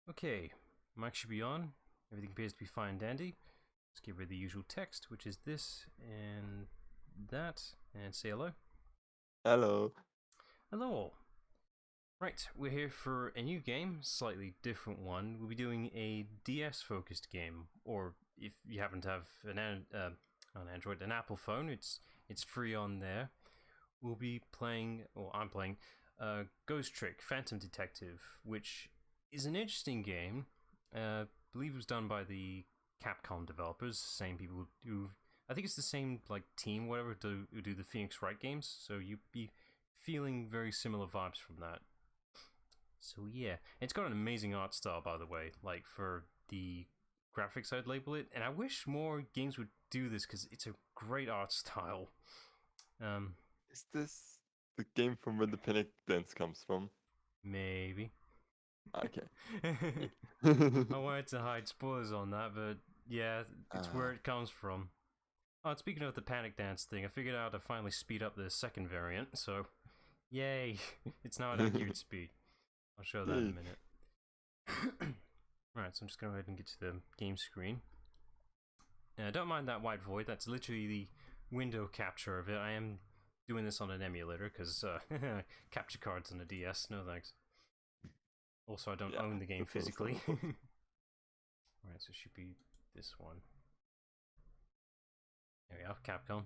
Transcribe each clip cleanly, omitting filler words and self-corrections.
Okay, mic should be on. Everything appears to be fine and dandy. Let's get rid of the usual text, which is this and that, and say hello. Hello. Hello all. Right, we're here for a new game, slightly different one. We'll be doing a DS-focused game, or if you happen to have an Android, an Apple phone, it's free on there. We'll be playing, or I'm playing, Ghost Trick Phantom Detective, which is an interesting game. I believe it was done by the Capcom developers, same people who, I think it's the same like team, whatever, who do the Phoenix Wright games. So you'd be feeling very similar vibes from that. So yeah, it's got an amazing art style, by the way. Like for the graphics, I'd label it, and I wish more games would do this because it's a great art style. Is this the game from where the Panic Dance comes from? Maybe. Okay. I wanted to hide spoilers on that, but yeah, it's where it comes from. Oh, and speaking of the panic dance thing, I figured out to finally speed up the second variant, so yay! It's now at accurate speed. I'll show that in a minute. Right, so I'm just going to go ahead and get to the game screen. Don't mind that white void, that's literally the window capture of it. I am doing this on an emulator, because capture cards on a DS, no thanks. Also, I don't own the game physically. Right, so it should be this one. There we are, Capcom.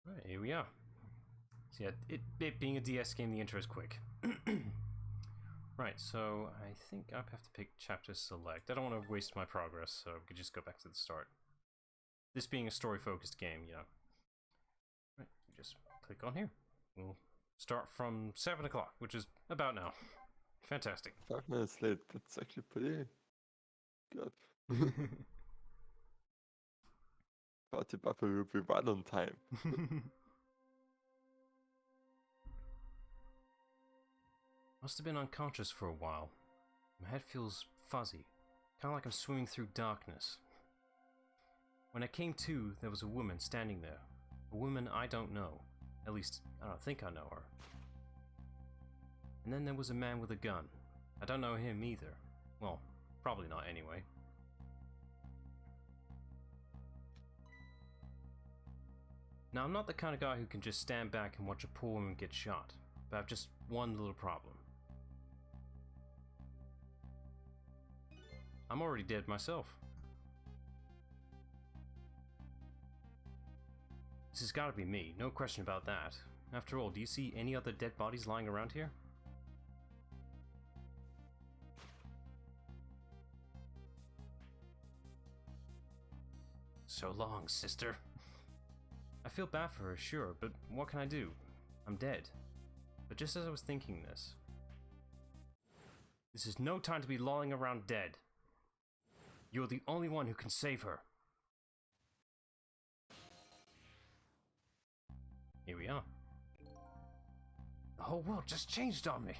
Right, here we are. So yeah, it being a DS game, the intro is quick. Right, so I think I have to pick chapter select. I don't want to waste my progress, so we could just go back to the start. This being a story-focused game, you know. Right, just click on here. We'll start from 7 o'clock, which is about now. Fantastic. 5 minutes late. That's actually pretty good. Party buffer will be right on time. Must have been unconscious for a while. My head feels fuzzy, kind of like I'm swimming through darkness. When I came to, there was a woman standing there. A woman I don't know. At least, I don't think I know her. And then there was a man with a gun. I don't know him either. Well, probably not anyway. Now, I'm not the kind of guy who can just stand back and watch a poor woman get shot, but I have just one little problem. I'm already dead myself. This has got to be me, no question about that. After all, do you see any other dead bodies lying around here? So long, sister. I feel bad for her, sure, but what can I do? I'm dead. But just as I was thinking this is no time to be lolling around dead. You're the only one who can save her. Here we are. The whole world just changed on me.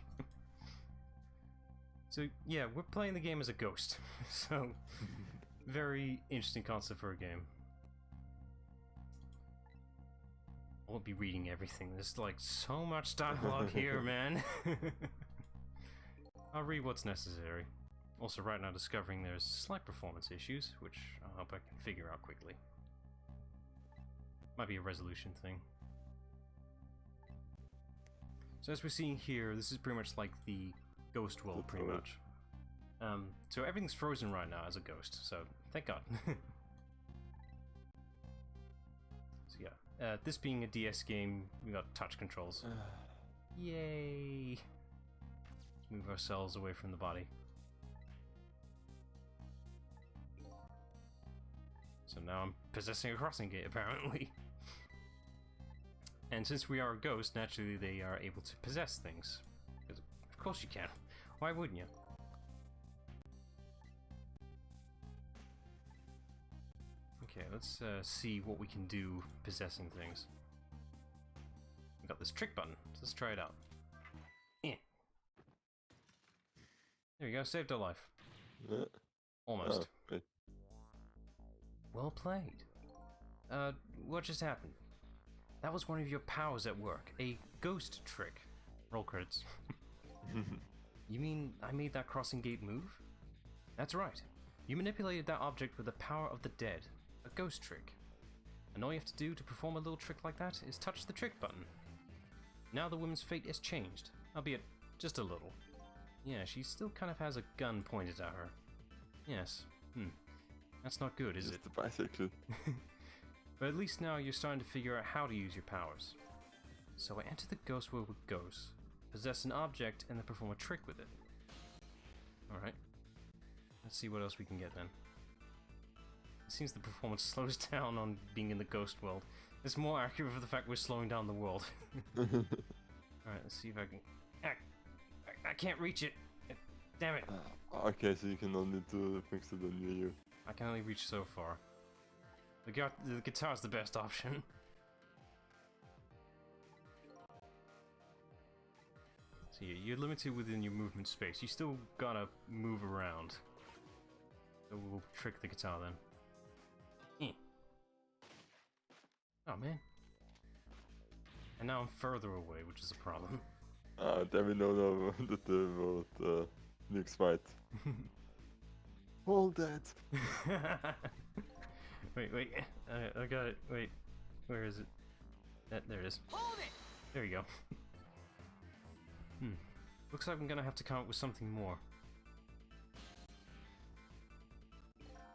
So yeah, we're playing the game as a ghost. So, very interesting concept for a game. I won't be reading everything. There's like so much dialogue here, man. I'll read what's necessary. Also, right now discovering there's slight performance issues, which I hope I can figure out quickly. Might be a resolution thing. So as we're seeing here, this is pretty much like the ghost world, pretty much. So everything's frozen right now as a ghost, so thank God. So yeah, this being a DS game, we got touch controls. Yay! Let's move ourselves away from the body. So now I'm possessing a crossing gate, apparently. And since we are a ghost, naturally they are able to possess things. Because of course you can. Why wouldn't you? Okay, let's see what we can do possessing things. We got this trick button, so let's try it out. Eh. There we go, saved our life. Almost. Oh, Well played. What just happened? That was one of your powers at work. A ghost trick. Roll credits. You mean I made that crossing gate move? That's right. You manipulated that object with the power of the dead. A ghost trick. And all you have to do to perform a little trick like that is touch the trick button. Now the woman's fate is changed, albeit just a little. Yeah, she still kind of has a gun pointed at her. Yes. That's not good, is it? Just a bicycle. But at least now you're starting to figure out how to use your powers. So I enter the ghost world with ghosts, possess an object, and then perform a trick with it. Alright. Let's see what else we can get then. It seems the performance slows down on being in the ghost world. It's more accurate for the fact we're slowing down the world. Alright, let's see if I can... I can't reach it! Damn it! Okay, so you can only do things that are near you. I can only reach so far. The guitar's the best option. So you're limited within your movement space. You still gotta move around. So we'll trick the guitar then. Oh man. And now I'm further away, which is a problem. Then we know that the world looks right. Hold that! wait, I got it. Wait, where is it? There it is. Hold it! There you go. Looks like I'm gonna have to come up with something more.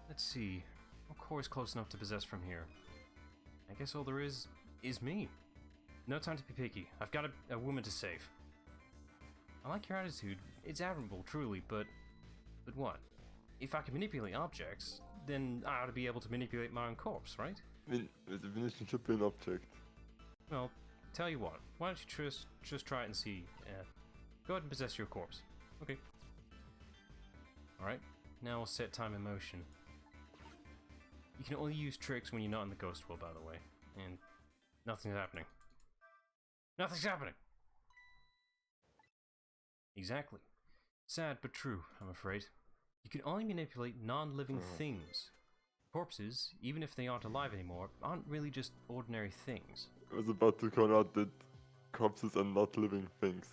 Let's see. What core is close enough to possess from here? I guess all there is me. No time to be picky. I've got a woman to save. I like your attitude. It's admirable, truly, but what? If I can manipulate objects, then I ought to be able to manipulate my own corpse, right? I mean, the definition should be an object. Well, tell you what. Why don't you just try it and see? Go ahead and possess your corpse. Okay. Alright, now we'll set time in motion. You can only use tricks when you're not in the ghost world, by the way. And nothing's happening. Nothing's happening! Exactly. Sad but true, I'm afraid. You can only manipulate non-living things. Corpses, even if they aren't alive anymore, aren't really just ordinary things. I was about to call out that corpses are not living things.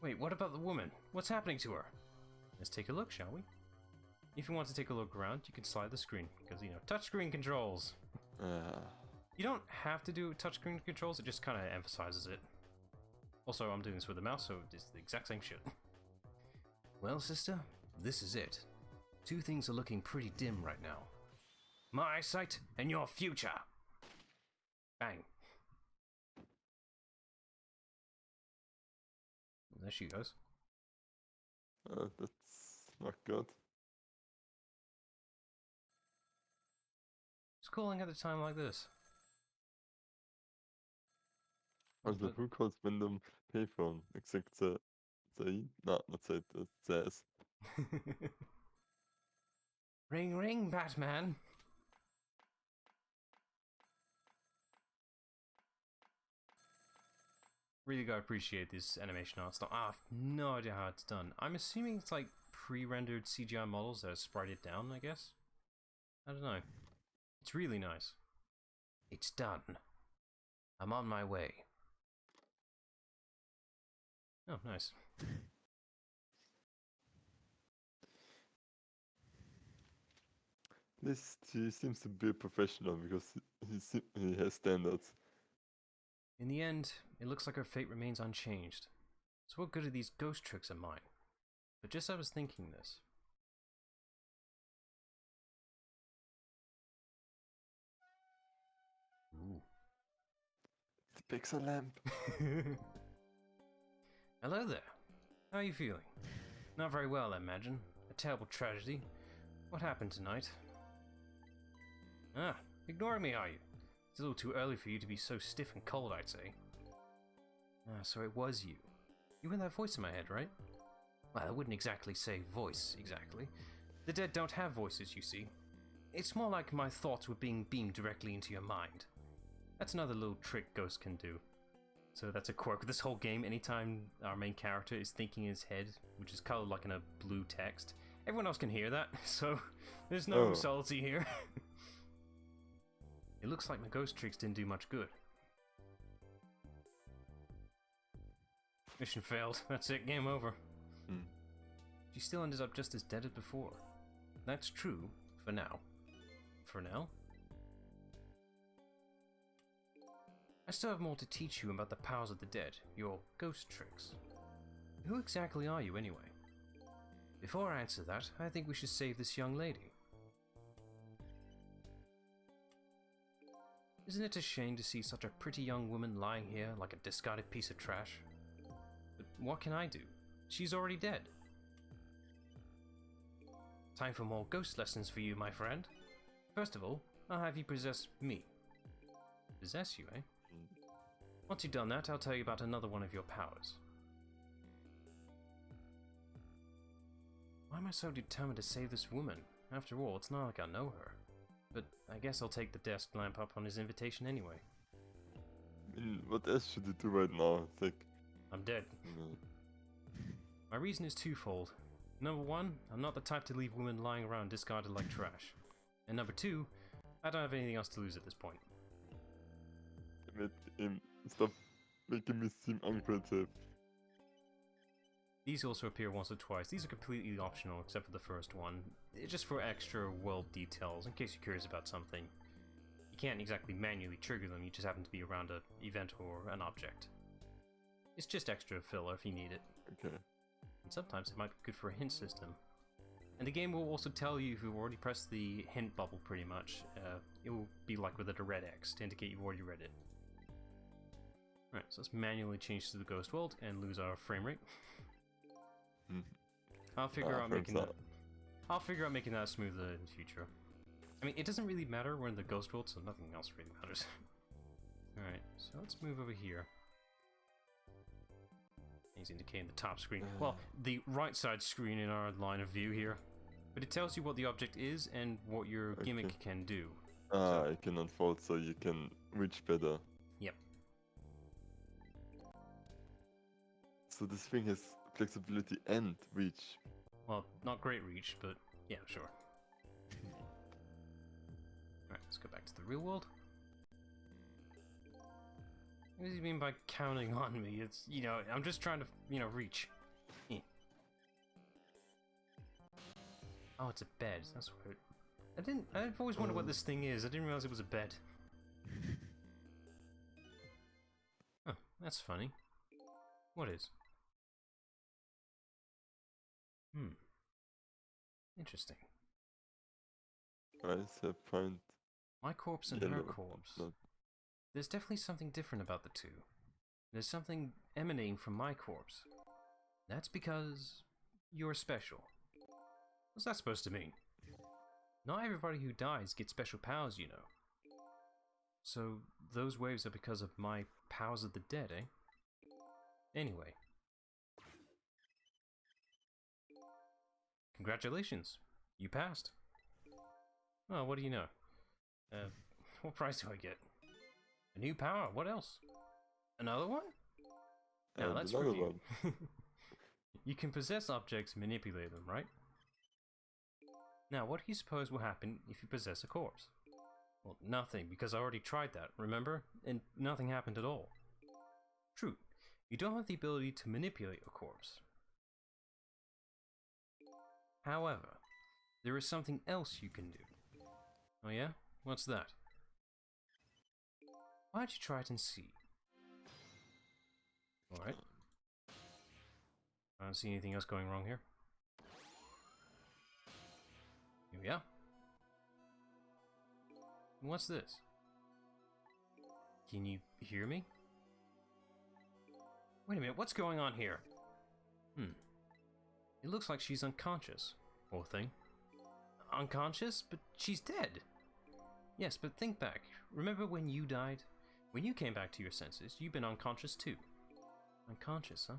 Wait, what about the woman? What's happening to her? Let's take a look, shall we? If you want to take a look around, you can slide the screen, because, you know, touchscreen controls! You don't have to do touchscreen controls, it just kind of emphasizes it. Also, I'm doing this with a mouse, so it's the exact same shit. Well, sister, this is it. Two things are looking pretty dim right now. My eyesight and your future! Bang. There she goes. That's not good. Who's calling at a time like this? Also, who calls random payphone? Except Zaid? No, not Zaid, Zaz. Ring ring, Batman! Really gotta appreciate this animation art style. I have no idea how it's done. I'm assuming it's like pre-rendered CGI models that have sprited down, I guess? I don't know. It's really nice. It's done. I'm on my way. Oh, nice. He seems to be a professional because he has standards. In the end, it looks like our fate remains unchanged. So what good are these ghost tricks of mine? But just as I was thinking this. Ooh. The pixel lamp. Hello there. How are you feeling? Not very well, I imagine. A terrible tragedy. What happened tonight? Ah, ignoring me, are you? It's a little too early for you to be so stiff and cold, I'd say. Ah, so it was you. You were that voice in my head, right? Well, I wouldn't exactly say voice, exactly. The dead don't have voices, you see. It's more like my thoughts were being beamed directly into your mind. That's another little trick ghosts can do. So that's a quirk of this whole game. Anytime our main character is thinking in his head, which is colored like in a blue text, everyone else can hear that, so there's no subtlety here. It looks like my ghost tricks didn't do much good. Mission failed. That's it, game over. Hmm. She still ended up just as dead as before. That's true, for now. For now? I still have more to teach you about the powers of the dead, your ghost tricks. Who exactly are you, anyway? Before I answer that, I think we should save this young lady. Isn't it a shame to see such a pretty young woman lying here like a discarded piece of trash? But what can I do? She's already dead. Time for more ghost lessons for you, my friend. First of all, I'll have you possess me. Possess you, eh? Once you've done that, I'll tell you about another one of your powers. Why am I so determined to save this woman? After all, it's not like I know her. But I guess I'll take the desk lamp up on his invitation anyway. I mean, what else should you do right now? It's like... I'm dead. My reason is twofold. Number one, I'm not the type to leave women lying around discarded like trash. And number two, I don't have anything else to lose at this point. Stop making me seem uncreative. These also appear once or twice. These are completely optional except for the first one. It's just for extra world details, in case you're curious about something. You can't exactly manually trigger them, you just happen to be around an event or an object. It's just extra filler if you need it. Okay. And sometimes it might be good for a hint system. And the game will also tell you if you've already pressed the hint bubble pretty much. It will be like with a red X to indicate you've already read it. Alright, so let's manually change to the ghost world and lose our frame rate. I'll figure out making that. I'll figure out making that smoother in the future. I mean, it doesn't really matter. We're in the ghost world, so nothing else really matters. Alright, so let's move over here. He's indicating the top screen. Well, the right side screen in our line of view here. But it tells you what the object is and what your gimmick can do. I can unfold so you can reach better. Yep. So this thing has flexibility and reach. Well, not great reach, but yeah, sure. Alright, let's go back to the real world. What does he mean by counting on me? It's, you know, I'm just trying to, you know, reach. Yeah. Oh, it's a bed. That's what I've always wondered what this thing is. I didn't realize it was a bed. Oh, that's funny. What is? Interesting. I find My corpse and her corpse. There's definitely something different about the two. There's something emanating from my corpse. That's because you're special. What's that supposed to mean? Not everybody who dies gets special powers, you know. So those waves are because of my powers of the dead, eh? Anyway. Congratulations. You passed. Oh, what do you know? What prize do I get? A new power, what else? Another one? Now let's review. You can possess objects and manipulate them, right? Now, what do you suppose will happen if you possess a corpse? Well, nothing, because I already tried that, remember? And nothing happened at all. True, you don't have the ability to manipulate a corpse. However, there is something else you can do. Oh yeah? What's that? Why don't you try it and see? Alright. I don't see anything else going wrong here. Here we are. What's this? Can you hear me? Wait a minute, what's going on here? It looks like she's unconscious. Poor thing. Unconscious? But she's dead! Yes, but think back. Remember when you died? When you came back to your senses, you've been unconscious too. Unconscious, huh?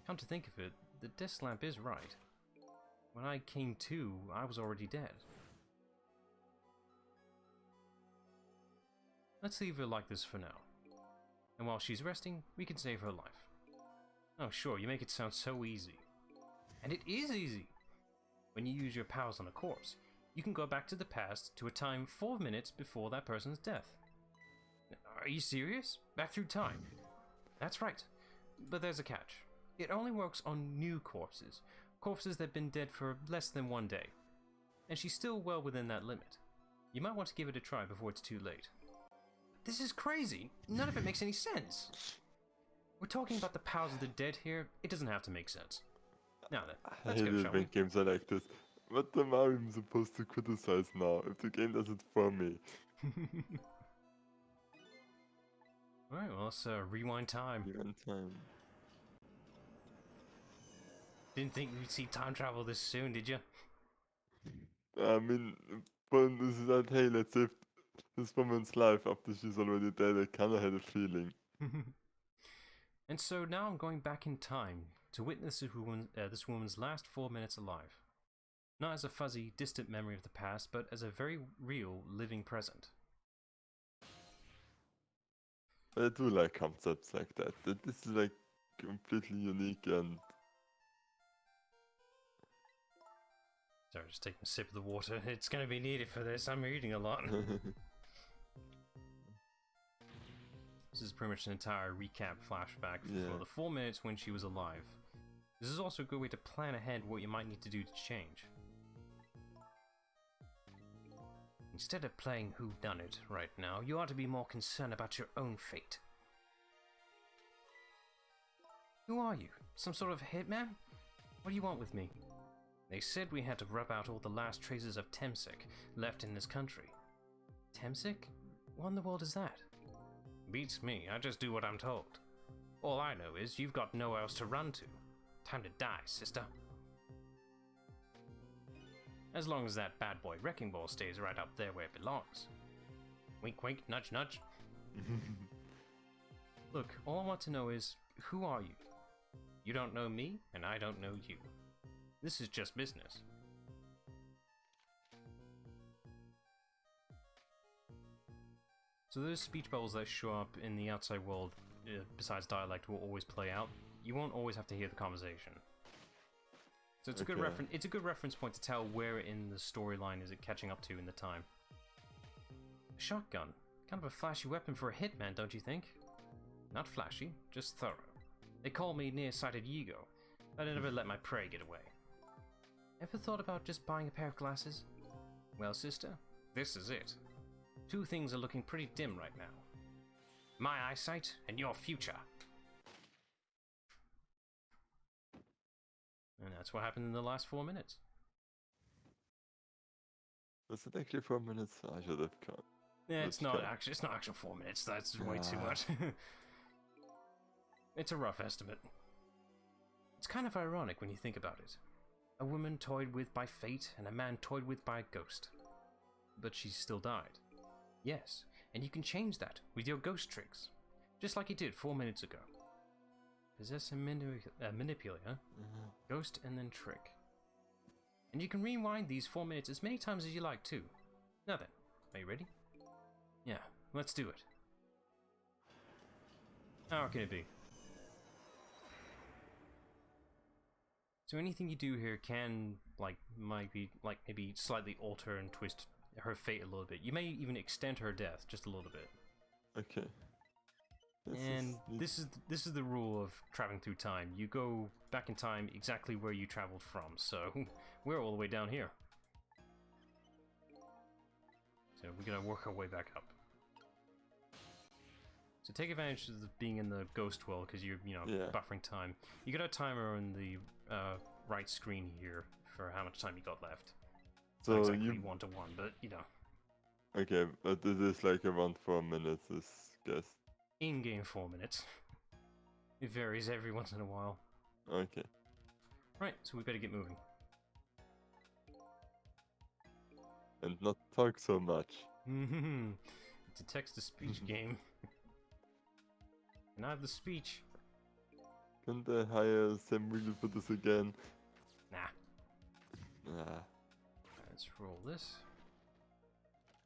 Come to think of it, the desk lamp is right. When I came to, I was already dead. Let's leave her like this for now. And while she's resting, we can save her life. Oh sure, you make it sound so easy. And it is easy! When you use your powers on a corpse, you can go back to the past to a time 4 minutes before that person's death. Are you serious? Back through time? That's right. But there's a catch. It only works on new corpses. Corpses that have been dead for less than 1 day. And she's still well within that limit. You might want to give it a try before it's too late. This is crazy. None of it makes any sense. We're talking about the powers of the dead here. It doesn't have to make sense. Now then, I let's hate go, it shall when we? games are like this. What am I even supposed to criticize now if the game does it for me? Alright, well, let's rewind time. One time. Didn't think we'd see time travel this soon, did you? I mean, fun is that, hey, let's save this woman's life after she's already dead. I kinda had a feeling. And so now I'm going back in time to witness this woman's last 4 minutes alive. Not as a fuzzy, distant memory of the past, but as a very real, living present. I do like concepts like that. This is like completely unique and Sorry, just taking a sip of the water. It's going to be needed for this. I'm eating a lot. This is pretty much an entire recap flashback for the 4 minutes when she was alive. This is also a good way to plan ahead what you might need to do to change. Instead of playing whodunit right now, you ought to be more concerned about your own fate. Who are you? Some sort of hitman? What do you want with me? They said we had to rub out all the last traces of Temsik left in this country. Temsik? What in the world is that? Beats me, I just do what I'm told. All I know is you've got nowhere else to run to. Time to die, sister. As long as that bad boy wrecking ball stays right up there where it belongs. Wink wink, nudge nudge. Look, all I want to know is, who are you? You don't know me, and I don't know you. This is just business. So those speech bubbles that show up in the outside world, besides dialect, will always play out. You won't always have to hear the conversation. So it's a good reference. It's a good reference point to tell where in the storyline is it catching up to in the time. A shotgun, kind of a flashy weapon for a hitman, don't you think? Not flashy, just thorough. They call me nearsighted Yigo. I'd never let my prey get away. Ever thought about just buying a pair of glasses? Well, sister, this is it. Two things are looking pretty dim right now. My eyesight and your future. And that's what happened in the last 4 minutes. Was it actually 4 minutes? I should have cut. Yeah, it's not actual 4 minutes. That's way too much. It's a rough estimate. It's kind of ironic when you think about it. A woman toyed with by fate and a man toyed with by a ghost. But she still died. Yes, and you can change that with your ghost tricks. Just like you did 4 minutes ago. Possess a manipulator, ghost, and then trick. And you can rewind these 4 minutes as many times as you like too. Now then, are you ready? Yeah, let's do it. How can it be? So anything you do here can, maybe slightly alter and twist her fate a little bit. You may even extend her death just a little bit. Okay. This is the rule of traveling through time. You go back in time exactly where you traveled from. So we're all the way down here. So we're gonna work our way back up. So take advantage of being in the ghost world because you're buffering time. You got a timer on the right screen here for how much time you got left. So not exactly 1-to-1, but you know. Okay, but this is like around 4 minutes, I guess. In-game 4 minutes. It varies every once in a while. Okay. Right, so we better get moving. And not talk so much. It's a text-to-speech game. Can I have the speech? Can't I hire Sam Riegel for this again? Nah. Ah. Let's roll this.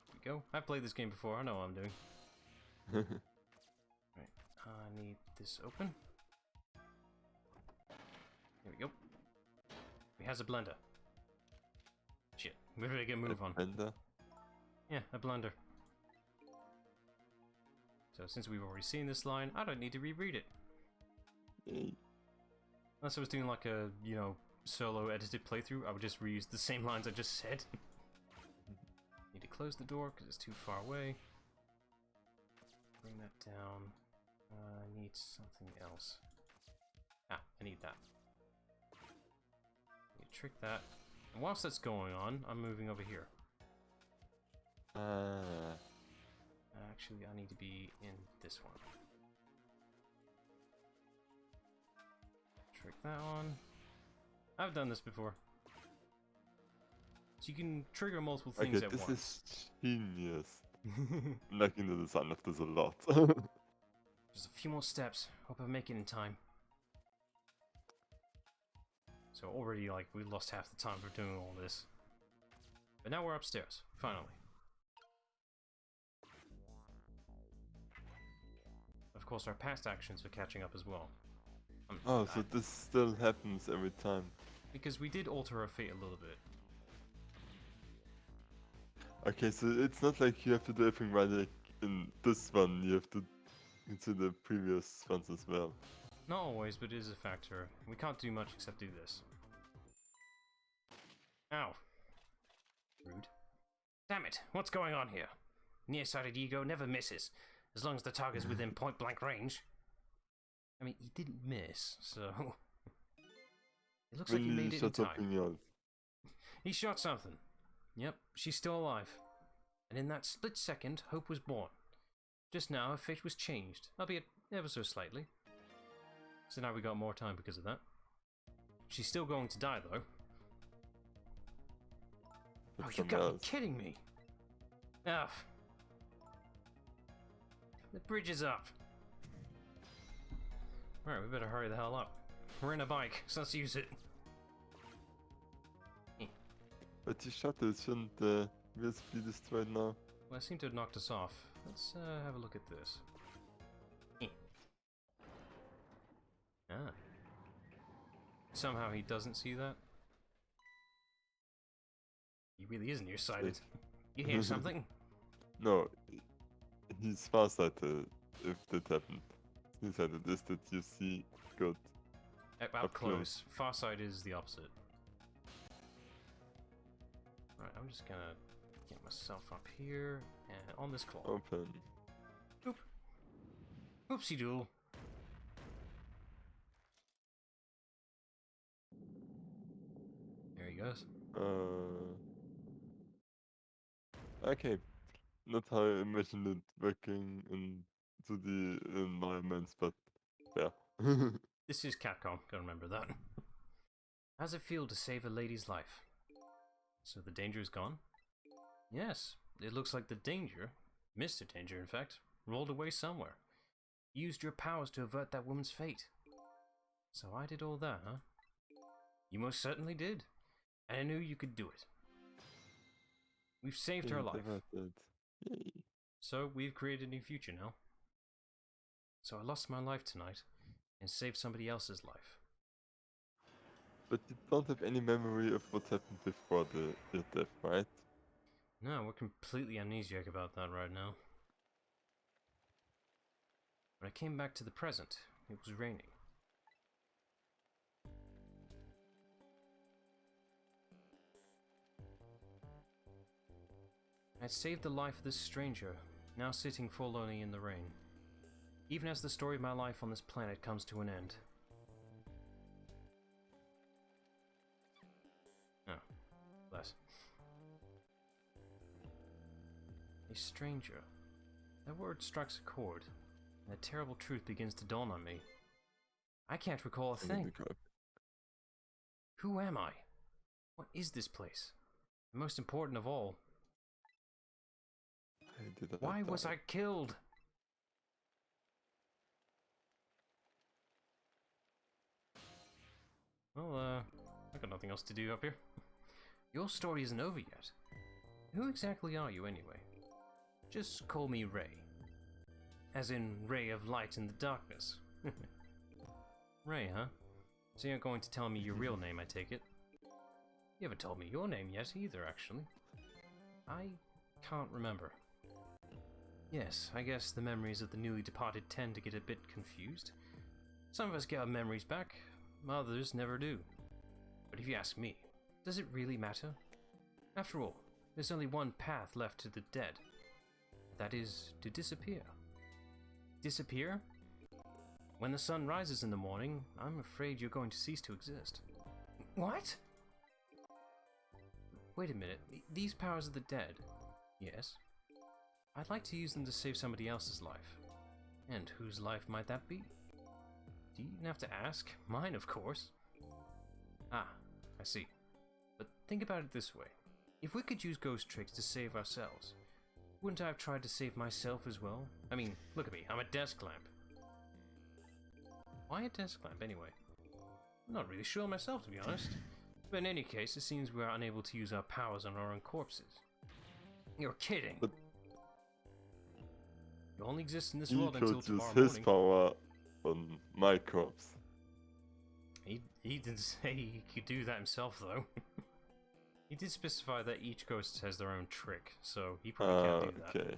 Here we go. I've played this game before, I know what I'm doing. Right, I need this open. There we go. He has a blender. Shit, we better get a move on. Blender? Yeah, a blender. So since we've already seen this line, I don't need to reread it. Yay. Unless I was doing like a, solo edited playthrough, I would just reuse the same lines I just said. Need to close the door because it's too far away. Bring that down. I need something else. Ah, I need that. Need to trick that. And whilst that's going on, I'm moving over here. Actually, I need to be in this one. Trick that on. I've done this before. So you can trigger multiple things at this once. is genius. I'm liking the design of this a lot. Just a few more steps. Hope I make it in time. So already, we lost half the time for doing all this. But now we're upstairs, finally. Of course, our past actions are catching up as well. Oh, so this still happens every time. Because we did alter our fate a little bit. Okay, so it's not like you have to do everything right like in this one, you have to consider the previous ones as well. Not always, but it is a factor. We can't do much except do this. Ow. Rude. Damn it, what's going on here? Nearsighted ego never misses, as long as the target's within point-blank range. I mean, he didn't miss, so... It looks like he made it in time. He shot something. Yep, she's still alive. And in that split second, hope was born. Just now, her fate was changed, albeit ever so slightly. So now we got more time because of that. She's still going to die, though. Oh, you gotta be kidding me! Ah. The bridge is up. Alright, we better hurry the hell up. We're in a bike, so let's use it. But you shot it, shouldn't wheels be destroyed now? Well, I seem to have knocked us off. Let's have a look at this. Ah. Somehow he doesn't see that. He really is nearsighted. You hear something? No, he's farsighted if that happened. Nearsighted is that you see good. Up close. Farsight is the opposite. Right, I'm just gonna get myself up here and on this claw. Open. Oop. Oopsie doodle. There he goes. Okay. Not how I imagined it working into the environments, but yeah. This is Capcom, gotta remember that. How's it feel to save a lady's life? So the danger is gone? Yes, it looks like the danger, Mr. Danger in fact, rolled away somewhere. You used your powers to avert that woman's fate. So I did all that, huh? You most certainly did. And I knew you could do it. We've saved her life. Yay. So we've created a new future now. So I lost my life tonight and saved somebody else's life. But you don't have any memory of what happened before your death, right? No, we're completely amnesiac about that right now. When I came back to the present, it was raining. I saved the life of this stranger, now sitting forlornly in the rain, even as the story of my life on this planet comes to an end. Oh, bless. A stranger. That word strikes a chord, and a terrible truth begins to dawn on me. I can't recall a thing. Who am I? What is this place? And most important of all, why was I killed? Well, I got nothing else to do up here. Your story isn't over yet. Who exactly are you anyway? Just call me Ray. As in ray of light in the darkness. Ray, huh? So you're going to tell me your real name, I take it? You haven't told me your name yet either, actually. I can't remember. Yes, I guess the memories of the newly departed tend to get a bit confused. Some of us get our memories back, others never do. But if you ask me, does it really matter? After all, there's only one path left to the dead. That is, to disappear. Disappear? When the sun rises in the morning, I'm afraid you're going to cease to exist. What? Wait a minute, these powers of the dead. Yes. I'd like to use them to save somebody else's life. And whose life might that be? Do you even have to ask? Mine, of course. Ah, I see. But think about it this way. If we could use ghost tricks to save ourselves, wouldn't I have tried to save myself as well? I mean, look at me, I'm a desk lamp. Why a desk lamp anyway? I'm not really sure myself, to be honest. But in any case, it seems we are unable to use our powers on our own corpses. You're kidding. But you only exist in this world until tomorrow morning. He could use his power on my corpse. He didn't say he could do that himself, though. He did specify that each ghost has their own trick, so he probably can't do that. Okay.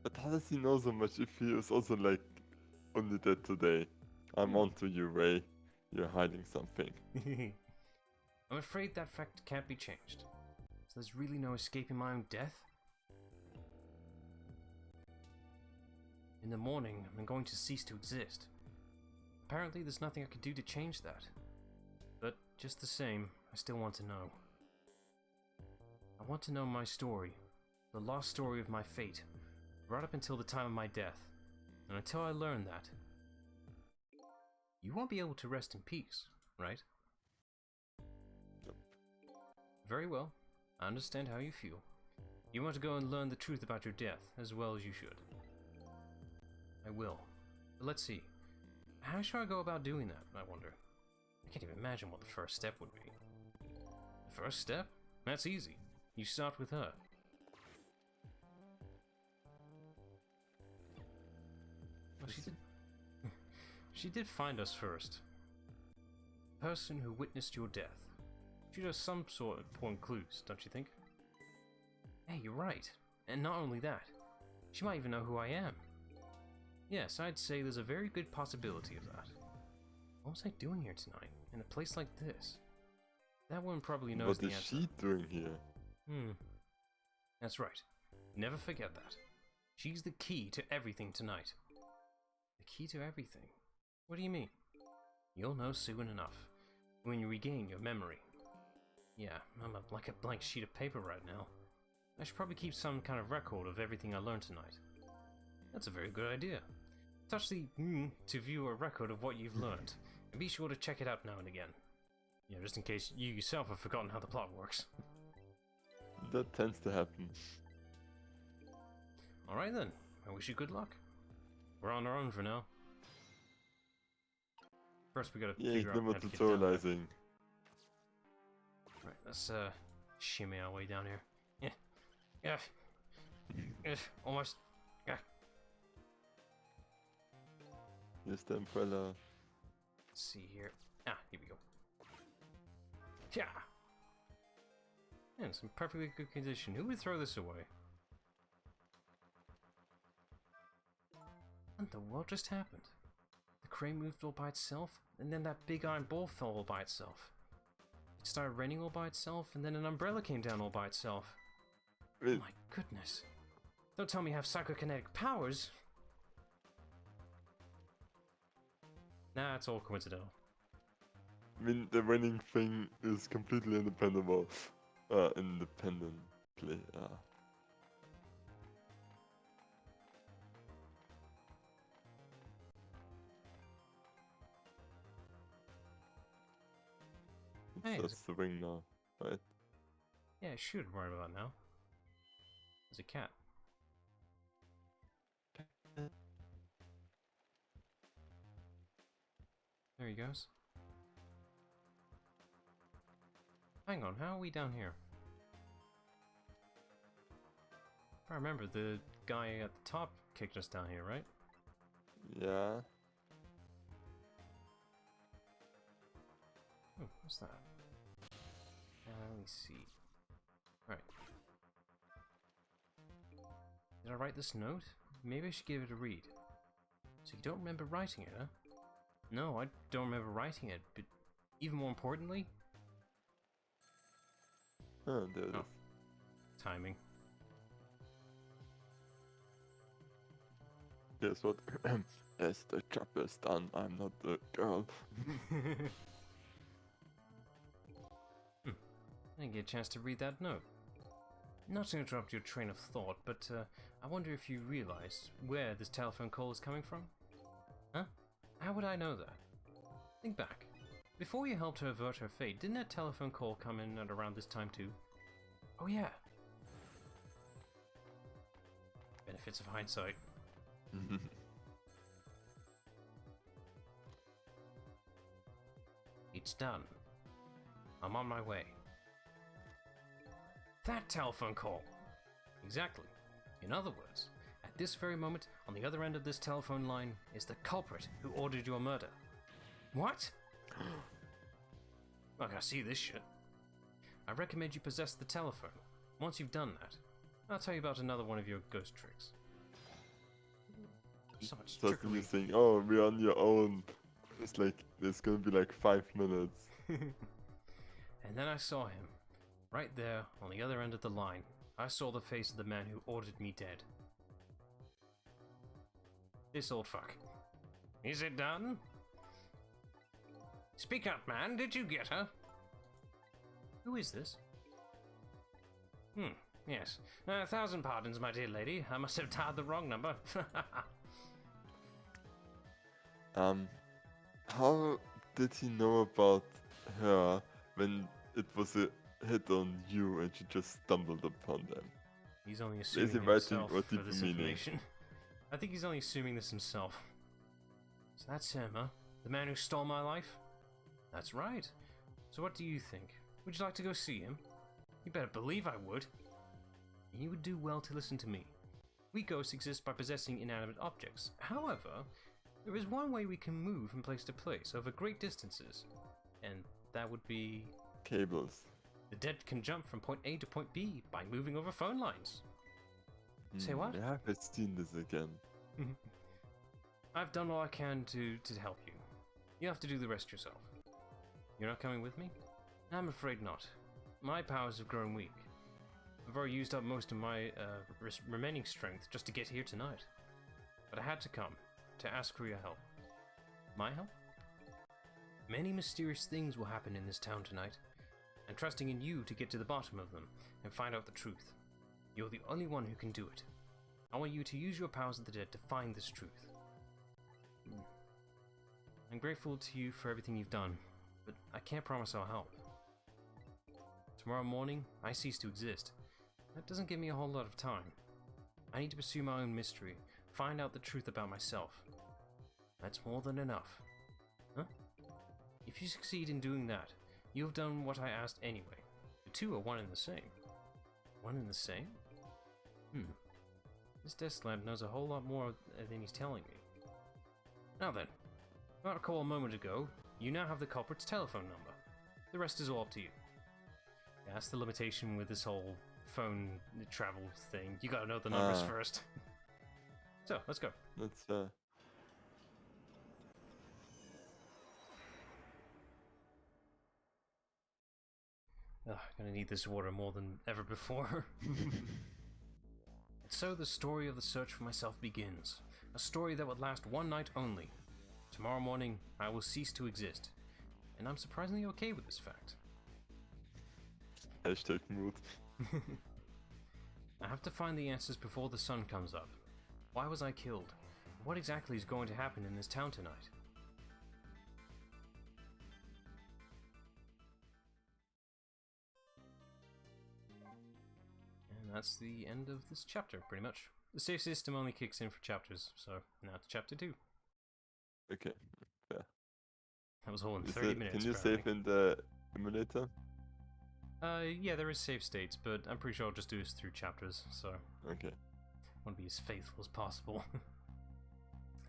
But how does he know so much if he is also like only dead today? I'm onto you, Ray. You're hiding something. I'm afraid that fact can't be changed. So there's really no escaping my own death? In the morning, I'm going to cease to exist. Apparently there's nothing I can do to change that. But just the same, I still want to know. I want to know my story, the lost story of my fate, right up until the time of my death. And until I learn that, you won't be able to rest in peace, right? Nope. Very well. I understand how you feel. You want to go and learn the truth about your death, as well as you should. I will. But let's see. How should I go about doing that, I wonder? I can't even imagine what the first step would be. The first step? That's easy. You start with her. Well, she did find us first. The person who witnessed your death. She does some sort of important clues, don't you think? Hey, you're right. And not only that, she might even know who I am. Yes, I'd say there's a very good possibility of that. What was I doing here tonight, in a place like this? That woman probably knows the answer. What is she doing here? That's right. Never forget that. She's the key to everything tonight. The key to everything? What do you mean? You'll know soon enough, when you regain your memory. Yeah, I'm like a blank sheet of paper right now. I should probably keep some kind of record of everything I learned tonight. That's a very good idea. Touch the to view a record of what you've learned, and be sure to check it out now and again. You know, just in case you yourself have forgotten how the plot works. That tends to happen. Alright then, I wish you good luck. We're on our own for now. First we gotta figure out how to get down there. Right, let's shimmy our way down here. Yeah. Almost. Yeah. Here's the umbrella. Let's see here. Ah, here we go. Yeah. It's in perfectly good condition. Who would throw this away? What the world just happened? The crane moved all by itself, and then that big iron ball fell all by itself. It started raining all by itself, and then an umbrella came down all by itself. Oh my goodness. Don't tell me you have psychokinetic powers! Nah, it's all coincidental. I mean, the raining thing is completely independent. Independently. Hey, that's the ring now, right? Yeah, it should right about now. There's a cat. There he goes. Hang on, how are we down here? If I remember, the guy at the top kicked us down here, right? Yeah. Oh, what's that? Let me see. Right. Did I write this note? Maybe I should give it a read. So you don't remember writing it, huh? No, I don't remember writing it, but even more importantly... Oh, there it Oh. is. Timing. Guess what? As the job is done, I'm not the girl. I didn't get a chance to read that note. Not to interrupt your train of thought, but I wonder if you realized where this telephone call is coming from? Huh? How would I know that? Think back. Before you helped her avert her fate, didn't that telephone call come in at around this time too? Oh yeah. Benefits of hindsight. It's done. I'm on my way. That telephone call! Exactly. In other words, at this very moment, on the other end of this telephone line, is the culprit who ordered your murder. What? Look, I see this shit. I recommend you possess the telephone. Once you've done that, I'll tell you about another one of your ghost tricks. So much So trickery. you think, oh, we're on your own. It's like, there's gonna be like 5 minutes. And then I saw him. Right there, on the other end of the line, I saw the face of the man who ordered me dead. This old fuck. Is it done? Speak up, man. Did you get her? Who is this? Yes. 1,000 pardons, my dear lady. I must have dialed the wrong number. How did he know about her when it was a hit on you and she just stumbled upon them? He's only assuming writing himself or for deep this meaning? information. I think he's only assuming this himself. So that's him, huh? The man who stole my life? That's right. So what do you think? Would you like to go see him? You better believe I would. You would do well to listen to me. We ghosts exist by possessing inanimate objects. However, there is one way we can move from place to place over great distances. And that would be... Cables. The dead can jump from point A to point B by moving over phone lines. Say what? I haven't seen this again. I've done all I can to help you. You have to do the rest yourself. You're not coming with me? I'm afraid not. My powers have grown weak. I've already used up most of my remaining strength just to get here tonight. But I had to come, to ask for your help. My help? Many mysterious things will happen in this town tonight. I'm trusting in you to get to the bottom of them and find out the truth. You're the only one who can do it. I want you to use your powers of the dead to find this truth. I'm grateful to you for everything you've done, but I can't promise I'll help. Tomorrow morning, I cease to exist. That doesn't give me a whole lot of time. I need to pursue my own mystery, find out the truth about myself. That's more than enough. Huh? If you succeed in doing that, you have done what I asked anyway. The two are one and the same. One and the same? This desk lamp knows a whole lot more than he's telling me. Now then, about a call a moment ago, you now have the culprit's telephone number. The rest is all up to you. Yeah, that's the limitation with this whole phone travel thing. You gotta know the numbers first. So, let's go. Let's Gonna need this water more than ever before. And so the story of the search for myself begins. A story that would last one night only. Tomorrow morning, I will cease to exist. And I'm surprisingly okay with this fact. Hashtag mood. I have to find the answers before the sun comes up. Why was I killed? What exactly is going to happen in this town tonight? And that's the end of this chapter, pretty much. The save system only kicks in for chapters, so now to chapter 2. Okay. Yeah. That was all in 30 minutes. Can you apparently. save in the emulator? Yeah, there is save states, but I'm pretty sure I'll just do this through chapters, so Okay. I want to be as faithful as possible.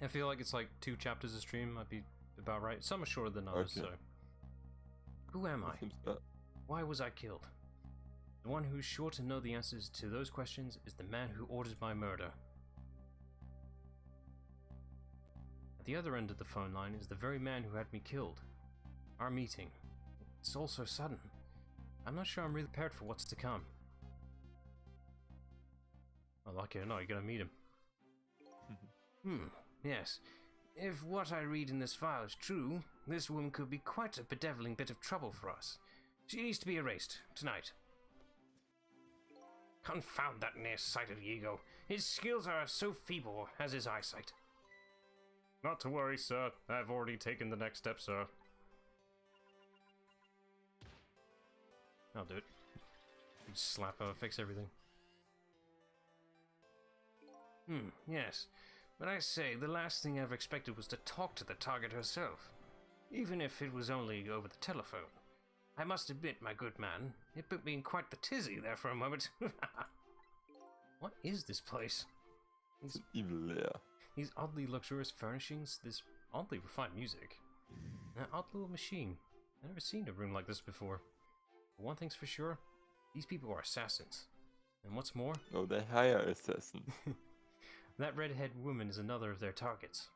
I feel like it's like 2 chapters a stream might be about right. Some are shorter than others, Okay. so... Who am I? Seems Why was I killed? The one who's sure to know the answers to those questions is the man who ordered my murder. At the other end of the phone line is the very man who had me killed. Our meeting. It's all so sudden. I'm not sure I'm really prepared for what's to come. Well, like it or not, you're gonna meet him. Yes. If what I read in this file is true, this woman could be quite a bedeviling bit of trouble for us. She needs to be erased, tonight. Confound that nearsighted ego. His skills are so feeble as his eyesight. Not to worry, sir. I've already taken the next step, sir. I'll do it. You slap her, fix everything. Yes. But I say, the last thing I ever expected was to talk to the target herself. Even if it was only over the telephone. I must admit, my good man, it put me in quite the tizzy there for a moment. What is this place? It's an evil lair. These oddly luxurious furnishings, this oddly refined music. An odd little machine. I've never seen a room like this before. But one thing's for sure, these people are assassins. And what's more... No, they hire assassins. That red-haired woman is another of their targets.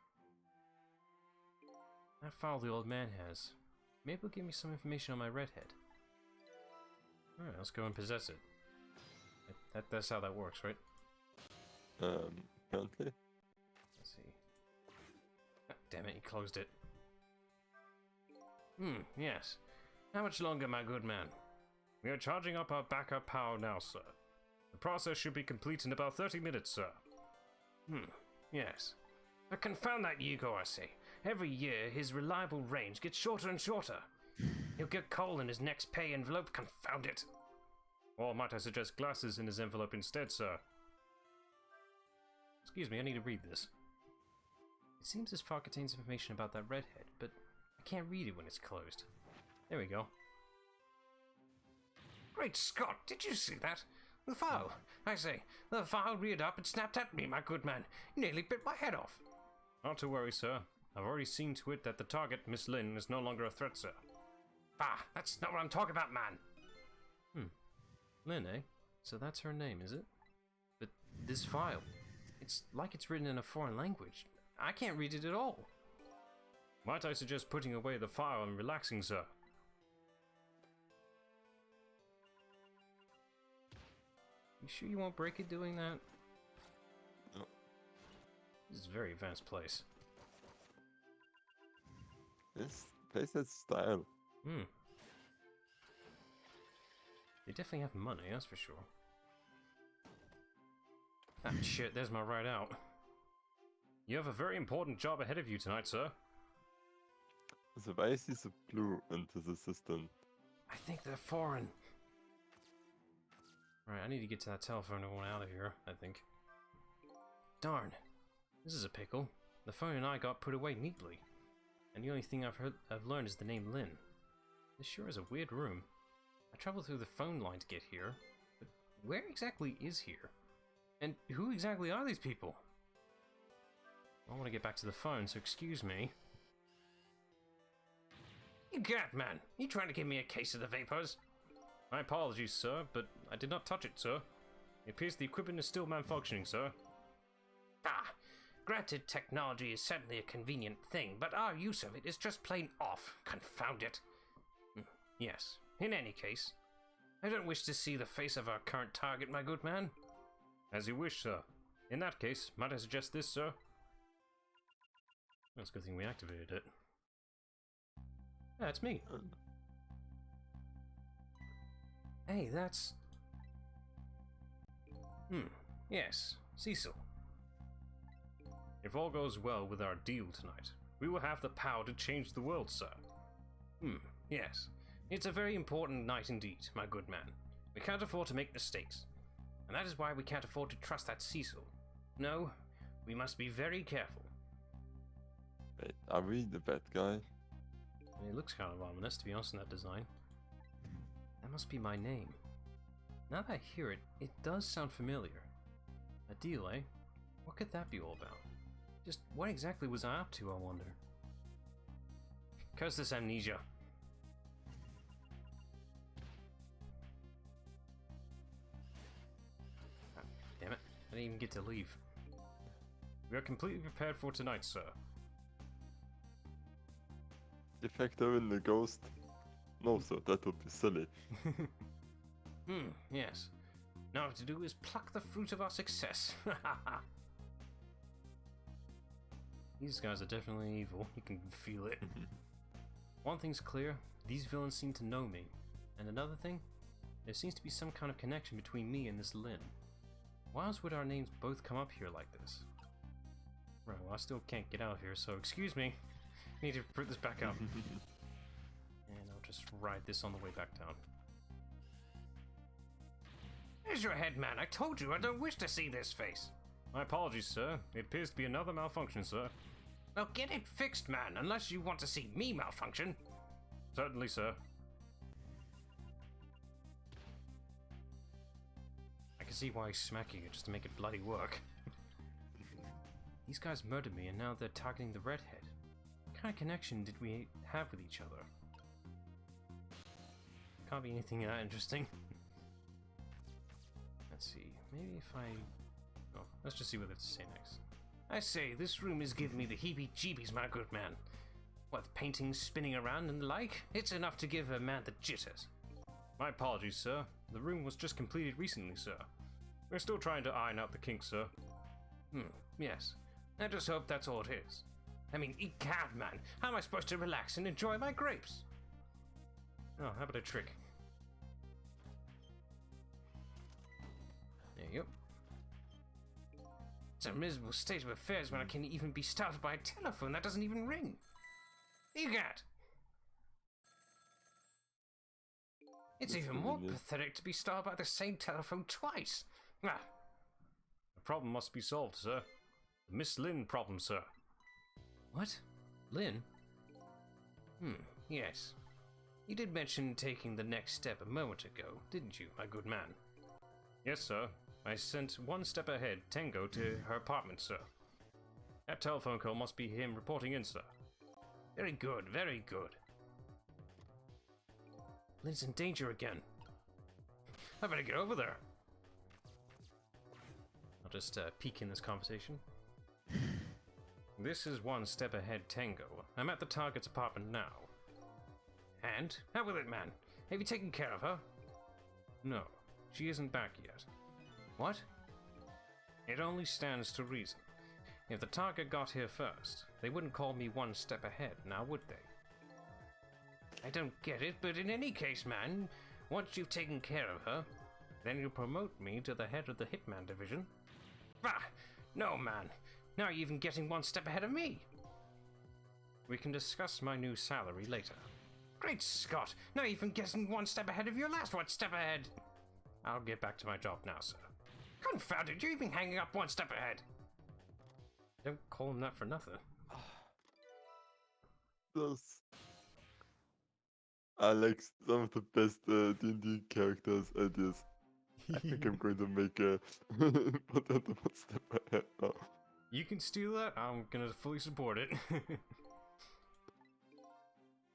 That file the old man has. Maybe it'll give me some information on my redhead. Alright, let's go and possess it. That's how that works, right? Apparently. Let's see. Ah, damn it, he closed it. Yes. How much longer, my good man? We are charging up our backup power now, sir. The process should be complete in about 30 minutes, sir. Yes. But confound that Yugo, I say. Every year, his reliable range gets shorter and shorter. He'll get coal in his next pay envelope, confound it. Or might I suggest glasses in his envelope instead, sir? Excuse me, I need to read this. It seems this file contains information about that redhead, but I can't read it when it's closed. There we go. Great Scott, did you see that? The file! I say, the file reared up and snapped at me, my good man. Nearly bit my head off. Not to worry, sir. I've already seen to it that the target, Miss Lynn, is no longer a threat, sir. Ah, that's not what I'm talking about, man. Lynn, eh? So that's her name, is it? But this file, it's like it's written in a foreign language. I can't read it at all. Might I suggest putting away the file and relaxing, sir? You sure you won't break it doing that? No. This is a very advanced place. This place has style. They definitely have money, that's for sure. Ah, shit, there's my ride out. You have a very important job ahead of you tonight, sir. So why is he so blue into the system? I think they're foreign. Right, I need to get to that telephone and get out of here, I think. Darn. This is a pickle. The phone and I got put away neatly. And the only thing I've learned is the name Lynn. This sure is a weird room. I traveled through the phone line to get here, but where exactly is here? And who exactly are these people? I want to get back to the phone, so excuse me. You gat, man! You trying to give me a case of the vapors? My apologies, sir, but I did not touch it, sir. It appears the equipment is still malfunctioning, sir. Ah! Granted, technology is certainly a convenient thing, but our use of it is just plain off. Confound it. Yes. In any case, I don't wish to see the face of our current target, my good man. As you wish, sir. In that case, might I suggest this, sir? That's a good thing we activated it. Yeah, it's me. Hey, that's... Yes, Cecil. If all goes well with our deal tonight, we will have the power to change the world, sir. Yes. It's a very important night indeed, my good man. We can't afford to make mistakes. And that is why we can't afford to trust that Cecil. No, we must be very careful. Wait, are we the bad guy? I mean, it looks kind of ominous, to be honest, in that design. That must be my name. Now that I hear it, it does sound familiar. A deal, eh? What could that be all about? Just what exactly was I up to, I wonder? Curse this amnesia. Ah, damn it, I didn't even get to leave. We are completely prepared for tonight, sir. Defector in the ghost? No, sir, that would be silly. Yes. Now what to do is pluck the fruit of our success. These guys are definitely evil. You can feel it. One thing's clear, these villains seem to know me. And another thing, there seems to be some kind of connection between me and this Lynn. Why else would our names both come up here like this? Right, well I still can't get out of here, so excuse me. I need to put this back up. And I'll just ride this on the way back down. There's your head, man. I told you I don't wish to see this face. My apologies, sir. It appears to be another malfunction, sir. Well, get it fixed, man, unless you want to see me malfunction. Certainly, sir. I can see why he's smacking it just to make it bloody work. These guys murdered me and now they're targeting the redhead. What kind of connection did we have with each other? Can't be anything that interesting. Let's see, maybe if I... Oh, let's just see what they have to say next. I say, this room is giving me the heebie-jeebies, my good man. What, paintings spinning around and the like? It's enough to give a man the jitters. My apologies, sir. The room was just completed recently, sir. We're still trying to iron out the kinks, sir. Yes. I just hope that's all it is. I mean, egad, man. How am I supposed to relax and enjoy my grapes? Oh, how about a trick? There you go. It's a miserable state of affairs when I can even be startled by a telephone that doesn't even ring. Egad! It's even more pathetic to be startled by the same telephone twice. Ah. The problem must be solved, sir. The Miss Lynn problem, sir. What? Lynn? Yes. You did mention taking the next step a moment ago, didn't you, my good man? Yes, sir. I sent one step ahead, Tango, to her apartment, sir. That telephone call must be him reporting in, sir. Very good, very good. Lynn's in danger again. I better get over there. I'll just peek in this conversation. This is one step ahead, Tango. I'm at the target's apartment now. And? How with it, man? Have you taken care of her? No, she isn't back yet. What? It only stands to reason. If the target got here first, they wouldn't call me one step ahead, now would they? I don't get it, but in any case, man, once you've taken care of her, then you promote me to the head of the Hitman division. Bah! No, man. Now you're even getting one step ahead of me. We can discuss my new salary later. Great Scott! Now you're even getting one step ahead of your last one step ahead. I'll get back to my job now, sir. Confound it, you're even hanging up one step ahead. Don't call him that for nothing. Those are like some of the best D&D characters ideas. I think I'm going to make a put that one step ahead now. You can steal that, I'm gonna fully support it.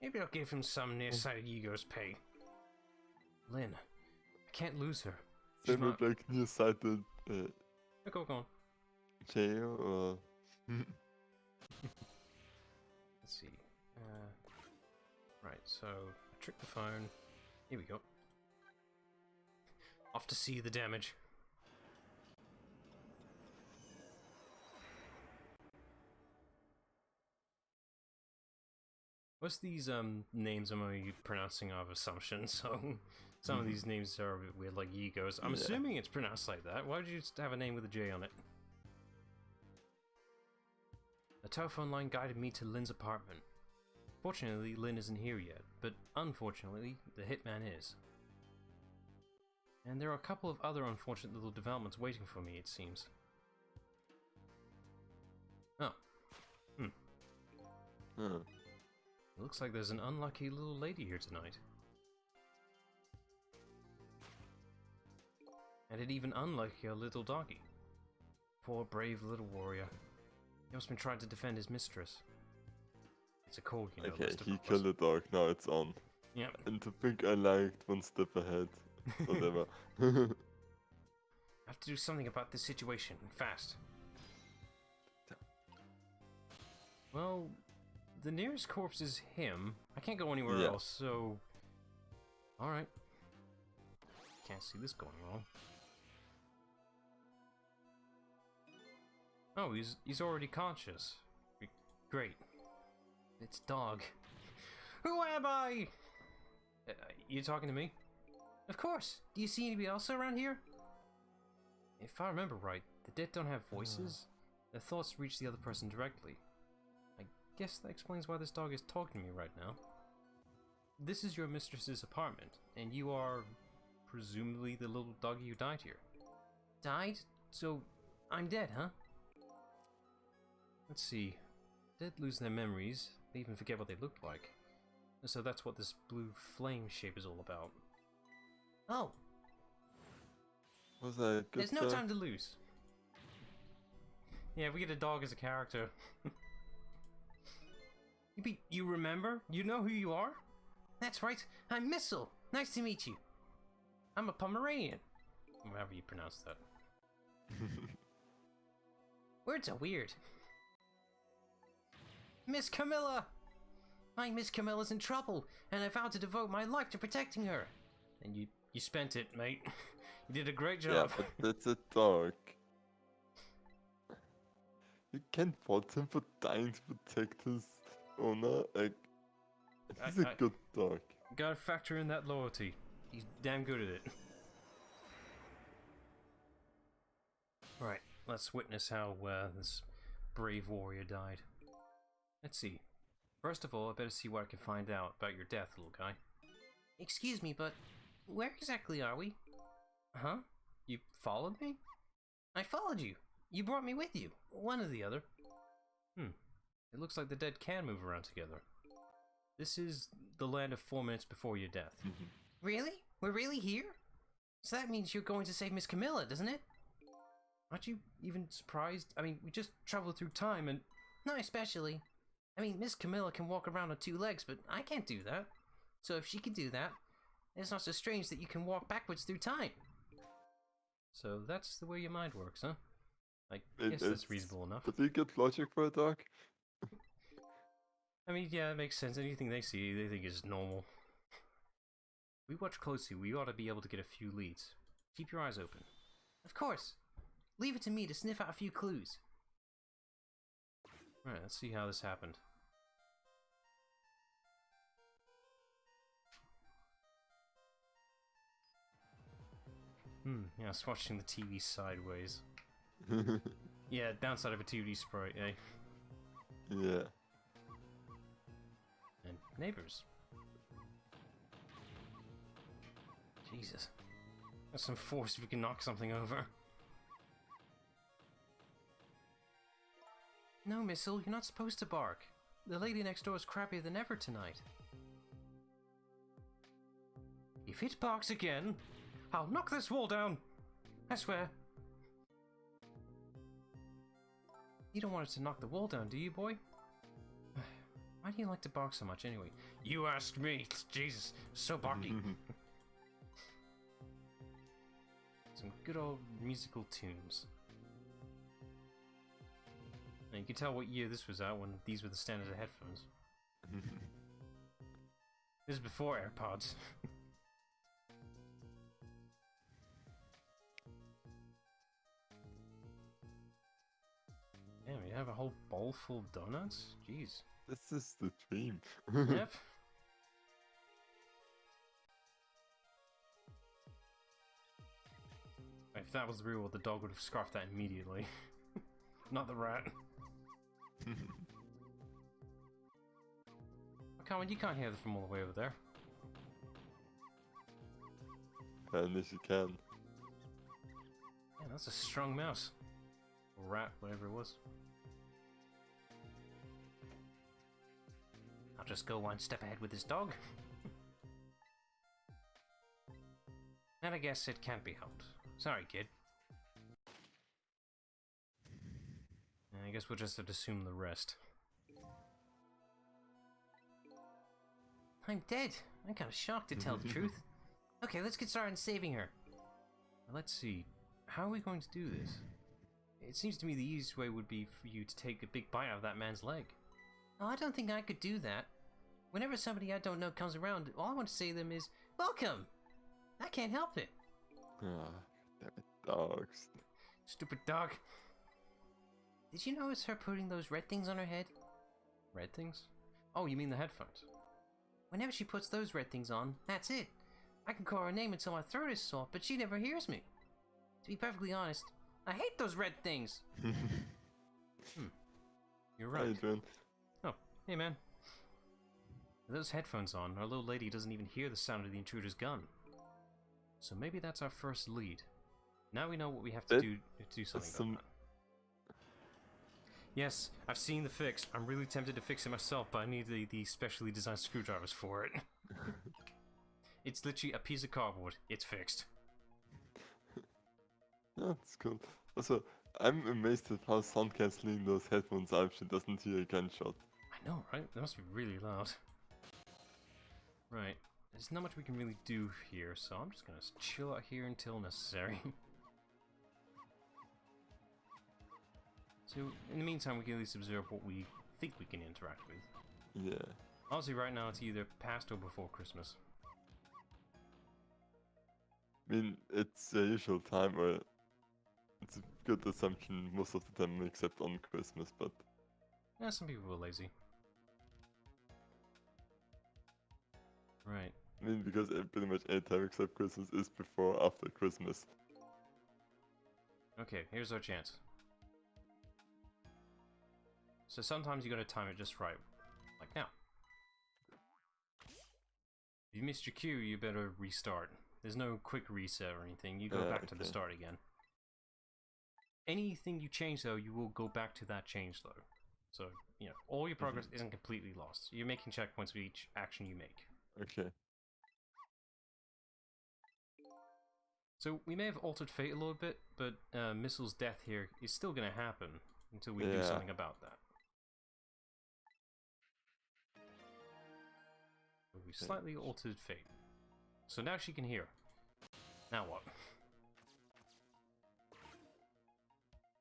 Maybe I'll give him some nearsighted egos pay. Lynn, I can't lose her. Same with like nearsighted Go on. jail or... Let's see. Right, so I trick the phone. Here we go. Off to see the damage. Most of these names I'm only pronouncing of assumption, so some of these names are a bit weird, like Egos. I'm assuming it's pronounced like that. Why would you just have a name with a J on it? A telephone line guided me to Lynn's apartment. Fortunately, Lynn isn't here yet, but unfortunately, the hitman is. And there are a couple of other unfortunate little developments waiting for me, it seems. Oh. It looks like there's an unlucky little lady here tonight. And an even unluckier little doggy. Poor brave little warrior. He must have been trying to defend his mistress. It's a cold, you know. Okay, he killed the dog, now it's on. Yeah. And to think I liked one step ahead. Whatever. I have to do something about this situation, fast. Well, the nearest corpse is him. I can't go anywhere else, so... Alright. Can't see this going wrong. Oh, he's already conscious. Great. It's dog. Who am I? You talking to me? Of course. Do you see anybody else around here? If I remember right, the dead don't have voices. Their thoughts reach the other person directly. I guess that explains why this dog is talking to me right now. This is your mistress's apartment, and you are presumably the little doggy who died here. Died? So I'm dead, huh? Let's see. Dead lose their memories. They even forget what they looked like. So that's what this blue flame shape is all about. Oh! Was that good? There's no time to lose. Yeah, we get a dog as a character. You remember? You know who you are? That's right. I'm Missile. Nice to meet you. I'm a Pomeranian. However you pronounce that. Words are weird. Miss Camilla! My Miss Camilla's in trouble, and I vowed to devote my life to protecting her. And you spent it, mate. You did a great job. Yeah, but that's a dog. You can't fault him for dying to protect his owner. Like, he's a good dog. Gotta factor in that loyalty. He's damn good at it. Right, let's witness how this brave warrior died. Let's see. First of all, I better see what I can find out about your death, little guy. Excuse me, but where exactly are we? Huh? You followed me? I followed you. You brought me with you. One or the other. It looks like the dead can move around together. This is the land of 4 minutes before your death. Really? We're really here? So that means you're going to save Miss Camilla, doesn't it? Aren't you even surprised? I mean, we just traveled through time and... Not especially. I mean, Miss Camilla can walk around on 2 legs, but I can't do that. So if she can do that, it's not so strange that you can walk backwards through time. So that's the way your mind works, huh? I guess that's reasonable enough. But do you get logic for a dog? I mean, yeah, it makes sense. Anything they see, they think is normal. We watch closely. We ought to be able to get a few leads. Keep your eyes open. Of course. Leave it to me to sniff out a few clues. Alright, let's see how this happened. Yeah, I was watching the TV sideways. Yeah, downside of a 2D sprite, eh? Yeah. And neighbors. Jesus. That's some force if we can knock something over. No, Missile, you're not supposed to bark. The lady next door is crappier than ever tonight. If it barks again, I'll knock this wall down. I swear. You don't want us to knock the wall down, do you, boy? Why do you like to bark so much anyway? You ask me. Jesus, so barky. Some good old musical tunes. Now you can tell what year this was out when these were the standard headphones. This is before AirPods. Damn, you have a whole bowl full of donuts? Jeez. This is the dream. Yep. If that was the real world, the dog would have scarfed that immediately. Not the rat. Oh, come on, you can't hear them from all the way over there. And if you can. Yeah, that's a strong mouse. Or rat, whatever it was. I'll just go one step ahead with this dog. And I guess it can't be helped. Sorry, kid. And I guess we'll just have to assume the rest. I'm dead. I'm kind of shocked, to tell the truth. Okay, let's get started on saving her. Now, let's see. How are we going to do this? It seems to me the easiest way would be for you to take a big bite out of that man's leg. Oh, I don't think I could do that. Whenever somebody I don't know comes around, all I want to say to them is, welcome! I can't help it. Ah, damn it, dogs. Stupid dog. Did you notice her putting those red things on her head? Red things? Oh, you mean the headphones. Whenever she puts those red things on, that's it. I can call her name until my throat is sore, but she never hears me. To be perfectly honest, I hate those red things. You're right. Hey, Adrian. Oh, hey man. With those headphones on, our little lady doesn't even hear the sound of the intruder's gun. So maybe that's our first lead. Now we know what we have to do to do something about that. Yes, I've seen the fix. I'm really tempted to fix it myself, but I need the specially designed screwdrivers for it. It's literally a piece of cardboard. It's fixed. Yeah, that's cool. Also, I'm amazed at how sound cancelling those headphones are if she doesn't hear a gunshot. I know, right? That must be really loud. Right. There's not much we can really do here, so I'm just gonna chill out here until necessary. So, in the meantime, we can at least observe what we think we can interact with. Yeah. Honestly, right now, it's either past or before Christmas. I mean, it's the usual time, or it's a good assumption most of the time, except on Christmas, but... Yeah, some people are lazy. Right. I mean, because pretty much any time except Christmas is before or after Christmas. Okay, here's our chance. So sometimes you gotta time it just right. Like now. If you missed your cue, you better restart. There's no quick reset or anything. You go back to the start again. Anything you change, though, you will go back to that change, though. So, you know, all your progress isn't completely lost. You're making checkpoints with each action you make. Okay. So, we may have altered fate a little bit, but Missile's death here is still gonna happen until we do something about that. We slightly altered fate. So now she can hear. Now what?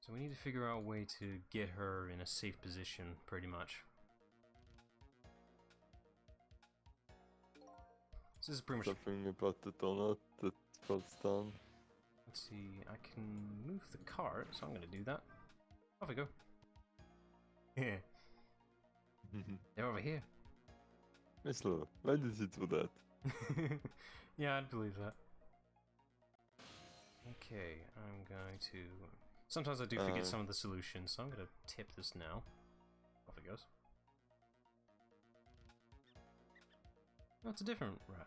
So we need to figure out a way to get her in a safe position, pretty much. This is pretty much... Something about the donut that falls down. Let's see, I can move the cart, so I'm gonna do that. Off we go. Yeah. They're over here. Missile, why did you do that? Yeah, I'd believe that. Okay, I'm going to... Sometimes I do forget some of the solutions, so I'm going to tip this now. Off it goes. Oh, it's a different rat.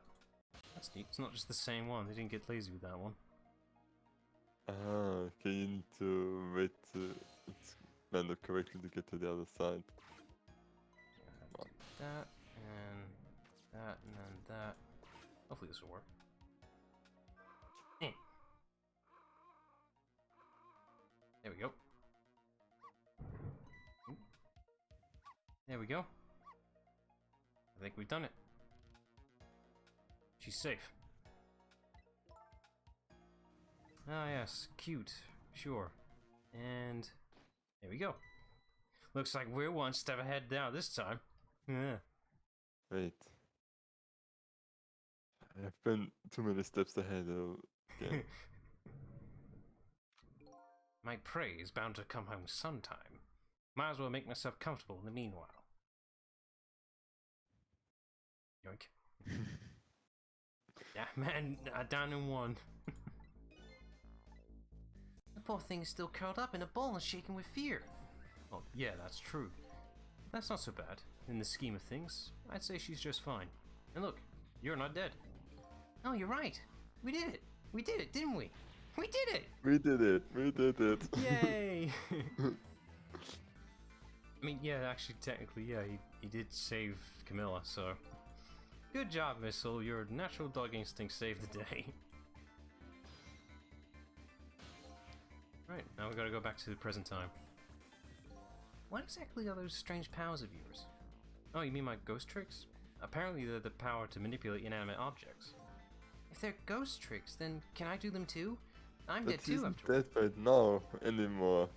That's neat. It's not just the same one. They didn't get lazy with that one. Ah, okay, you need to wait it's land up correctly to get to the other side. Do that, and that, and then that. Hopefully this will work. There we go. Ooh. There we go. I think we've done it. She's safe. Ah yes, cute. Sure. And there we go. Looks like we're one step ahead now this time. Yeah. Wait. I've been too many steps ahead again. My prey is bound to come home sometime. Might as well make myself comfortable in the meanwhile. Yoink. Yeah, man, down in one. The poor thing is still curled up in a ball and shaking with fear. Oh, yeah, that's true. That's not so bad. In the scheme of things, I'd say she's just fine. And look, you're not dead. Oh, you're right. We did it. We did it, didn't we? We did it! We did it. We did it. Yay! I mean, yeah, actually, technically, yeah, he did save Camilla, so... Good job, Missile. Your natural dog instinct saved the day. Right, now we gotta go back to the present time. What exactly are those strange powers of yours? Oh, you mean my ghost tricks? Apparently they're the power to manipulate inanimate objects. If they're ghost tricks, then can I do them too? I'm dead too after all. Dead right now anymore.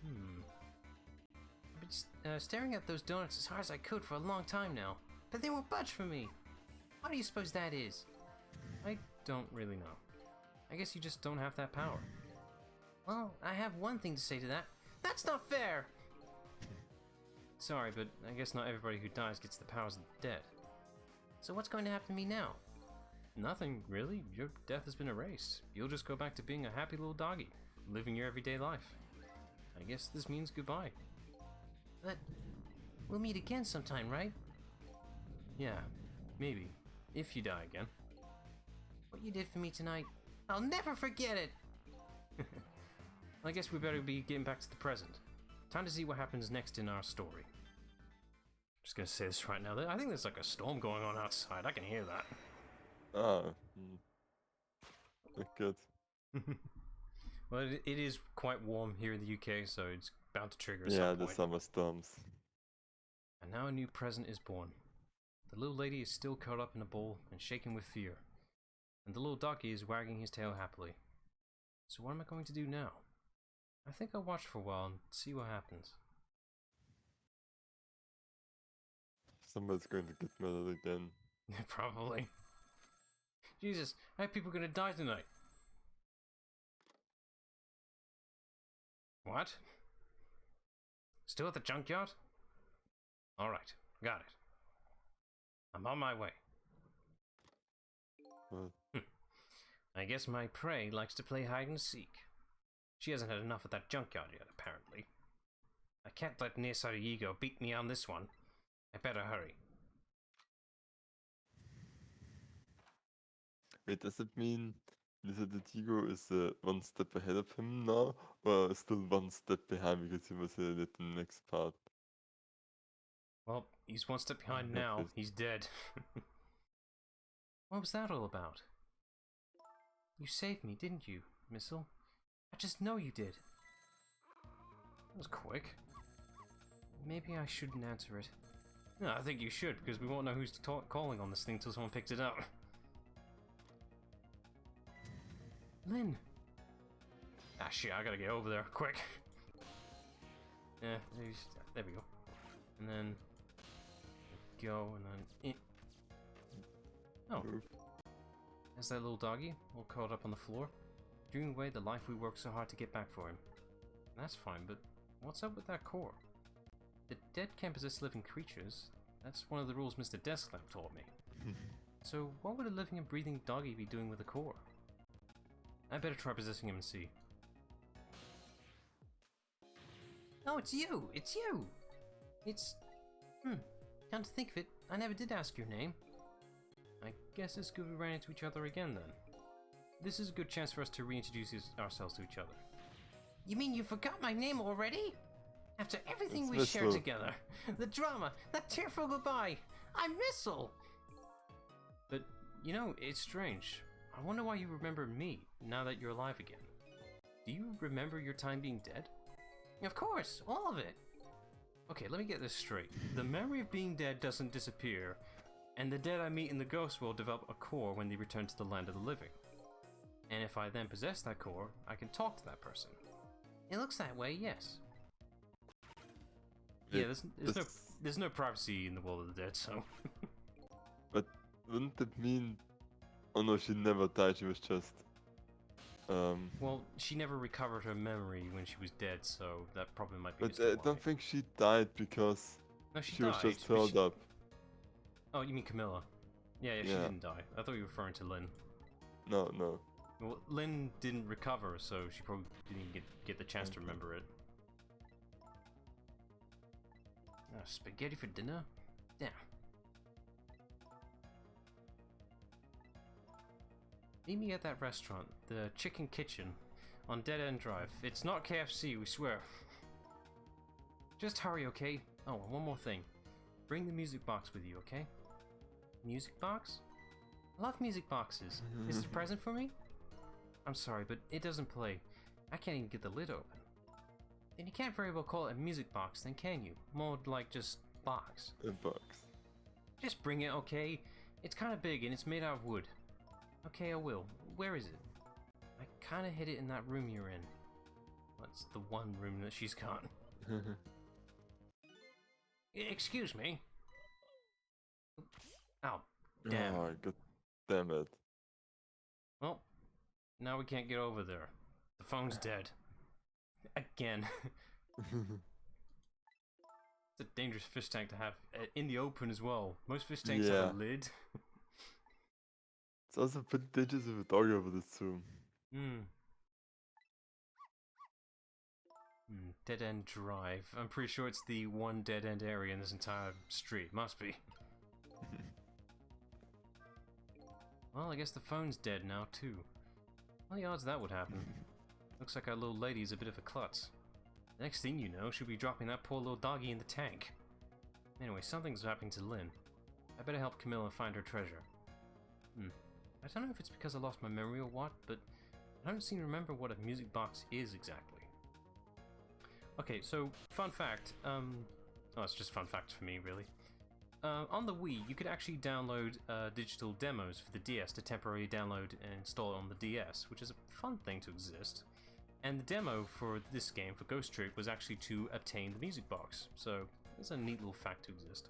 I've been staring at those donuts as hard as I could for a long time now, but they won't budge for me. Why do you suppose that is? I don't really know. I guess you just don't have that power. Well, I have one thing to say to that. That's not fair! Sorry, but I guess not everybody who dies gets the powers of the dead. So what's going to happen to me now? Nothing, really. Your death has been erased. You'll just go back to being a happy little doggy, living your everyday life. I guess this means goodbye. But we'll meet again sometime, right? Yeah, maybe. If you die again. What you did for me tonight, I'll never forget it! I guess we better be getting back to the present. Time to see what happens next in our story. Just gonna say this right now. I think there's like a storm going on outside. I can hear that. Ah. Good. Well, it is quite warm here in the UK, so it's bound to trigger at Yeah, some the point. summer storms. And now a new present is born. The little lady is still curled up in a ball and shaking with fear. And the little doggy is wagging his tail happily. So what am I going to do now? I think I'll watch for a while and see what happens. Somebody's going to get murdered again. Probably. Jesus, how are people gonna die tonight? What? Still at the junkyard? Alright, got it. I'm on my way. What? I guess my prey likes to play hide and seek. She hasn't had enough of that junkyard yet, apparently. I can't let nearsighted ego beat me on this one. I better hurry. Wait, does it mean Lizard Tigo is one step ahead of him now, or still one step behind because he was in the next part? Well, he's one step behind now. He's dead. What was that all about? You saved me, didn't you, Missile? I just know you did. That was quick. Maybe I shouldn't answer it. No, I think you should, because we won't know who's calling on this thing until someone picks it up. Lynn! Ah, shit, I gotta get over there, quick. Yeah, there we go. And then... go, and then... Oh. There's that little doggy, all curled up on the floor, dreaming away the life we worked so hard to get back for him. That's fine, but what's up with that core? The dead can't possess living creatures. That's one of the rules Mr. Desklamp taught me. So what would a living and breathing doggy be doing with a core? I better try possessing him and see. Oh, it's you! It's you! It's... Come to think of it, I never did ask your name. I guess it's good we ran into each other again then. This is a good chance for us to reintroduce ourselves to each other. You mean you forgot my name already? After everything we shared together, the drama, that tearful goodbye, I'm Missile! But, you know, it's strange. I wonder why you remember me, now that you're alive again. Do you remember your time being dead? Of course, all of it! Okay, let me get this straight. The memory of being dead doesn't disappear, and the dead I meet in the ghost world develop a core when they return to the land of the living. And if I then possess that core, I can talk to that person. It looks that way, yes. Yeah, there's no privacy in the world of the dead, so... But wouldn't it mean... Oh no, she never died, she was just... Well, she never recovered her memory when she was dead, so that probably might be... But I don't think she died because... No, she was died, just held up. Oh, you mean Camilla? Yeah, she didn't die. I thought you were referring to Lynn. No. Well, Lynn didn't recover, so she probably didn't get the chance to remember it. Spaghetti for dinner? Damn. Meet me at that restaurant, the Chicken Kitchen, on Dead End Drive. It's not KFC, we swear. Just hurry, okay? Oh, and one more thing. Bring the music box with you, okay? Music box? I love music boxes. Is it a present for me? I'm sorry, but it doesn't play. I can't even get the lid open. Then you can't very well call it a music box, then can you? More like just box. A box. Just bring it, okay? It's kind of big and it's made out of wood. Okay, I will. Where is it? I kind of hid it in that room you're in. That's the one room that she's got. Excuse me. Oh, damn. Oh, god damn it. Well, now we can't get over there. The phone's dead. Again. It's a dangerous fish tank to have in the open as well. Most fish tanks have Yeah. a lid. It's also pretty dangerous with a dog over this too. Dead end drive. I'm pretty sure it's the one dead end area in this entire street. Must be. Well, I guess the phone's dead now too. What are the odds that would happen? Looks like our little lady's a bit of a klutz. The next thing you know, she'll be dropping that poor little doggy in the tank. Anyway, something's happening to Lynn. I better help Camilla find her treasure. I don't know if it's because I lost my memory or what, but I don't seem to remember what a music box is exactly. Okay, so, fun fact, oh, it's just fun fact for me, really. On the Wii, you could actually download digital demos for the DS to temporarily download and install it on the DS, which is a fun thing to exist. And the demo for this game, for Ghost Trick, was actually to obtain the music box, so it's a neat little fact to exist.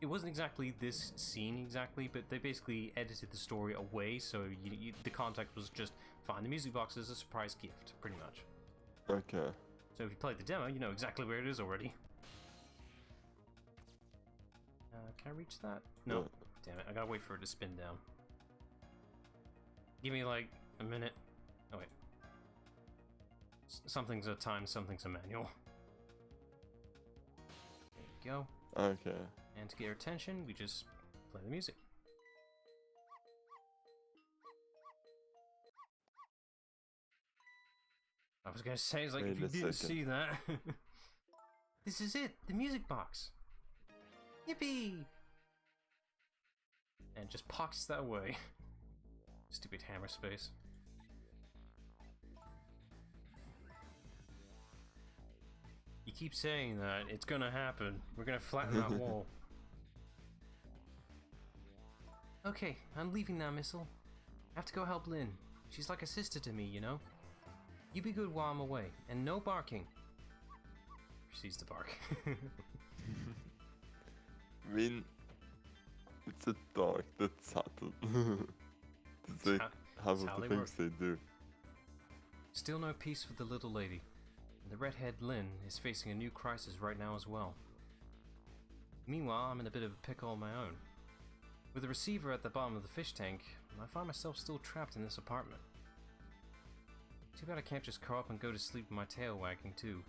It wasn't exactly this scene exactly, but they basically edited the story away, so the context was just find the music box as a surprise gift, pretty much. Okay. So if you played the demo, you know exactly where it is already. Can I reach that? No. Damn it, I gotta wait for it to spin down. Give me like a minute. Oh wait. Something's a time, something's a manual. There you go. Okay. And to get her attention, we just play the music. I was gonna say, it's like, if you didn't see that. This is it, the music box. Yippee! And just pockets that away. Stupid hammer space. You keep saying that, it's gonna happen. We're gonna flatten that wall. Okay, I'm leaving now, Missile. I have to go help Lynn. She's like a sister to me, you know? You be good while I'm away, and no barking. Proceeds to bark. I mean, it's a dog, that's subtle. They have the things they do. Still no peace for the little lady. And the redhead Lynn is facing a new crisis right now as well. Meanwhile, I'm in a bit of a pickle on my own. With the receiver at the bottom of the fish tank, I find myself still trapped in this apartment. Too bad I can't just curl up and go to sleep with my tail wagging too,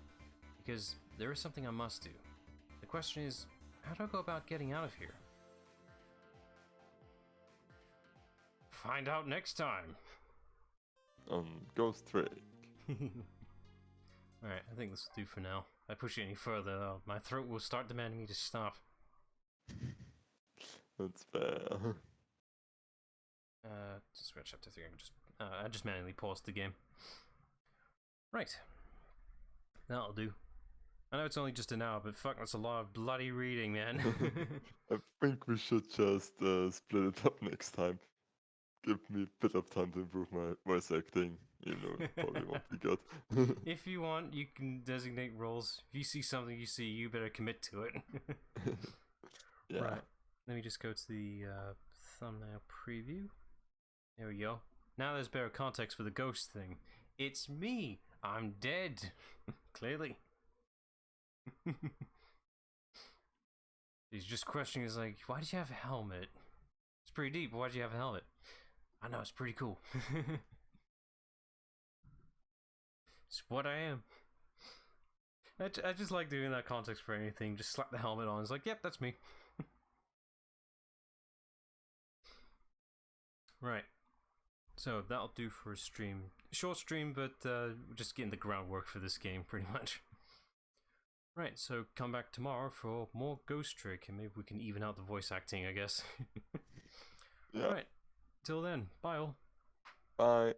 because there is something I must do. The question is, how do I go about getting out of here? Find out next time! Ghost Trick. Alright, I think this will do for now. If I push it any further, my throat will start demanding me to stop. That's fair. Just read chapter 3. I just manually paused the game. Right. That'll do. I know it's only just an hour, but fuck, that's a lot of bloody reading, man. I think we should just split it up next time. Give me a bit of time to improve my voice acting. You know, it probably won't be good. If you want, you can designate roles. If you see something you see, you better commit to it. Yeah. Right. Let me just go to the thumbnail preview. There we go. Now there's better context for the ghost thing. It's me! I'm dead! Clearly. He's just questioning, is like, why did you have a helmet? It's pretty deep, but why'd you have a helmet? I know, it's pretty cool. It's what I am. I just like doing that context for anything. Just slap the helmet on. It's like, yep, that's me. Right. So that'll do for a stream. Short stream, but we're just getting the groundwork for this game, pretty much. Right, so come back tomorrow for more Ghost Trick, and maybe we can even out the voice acting, I guess. Yeah. Alright, till then, bye all. Bye.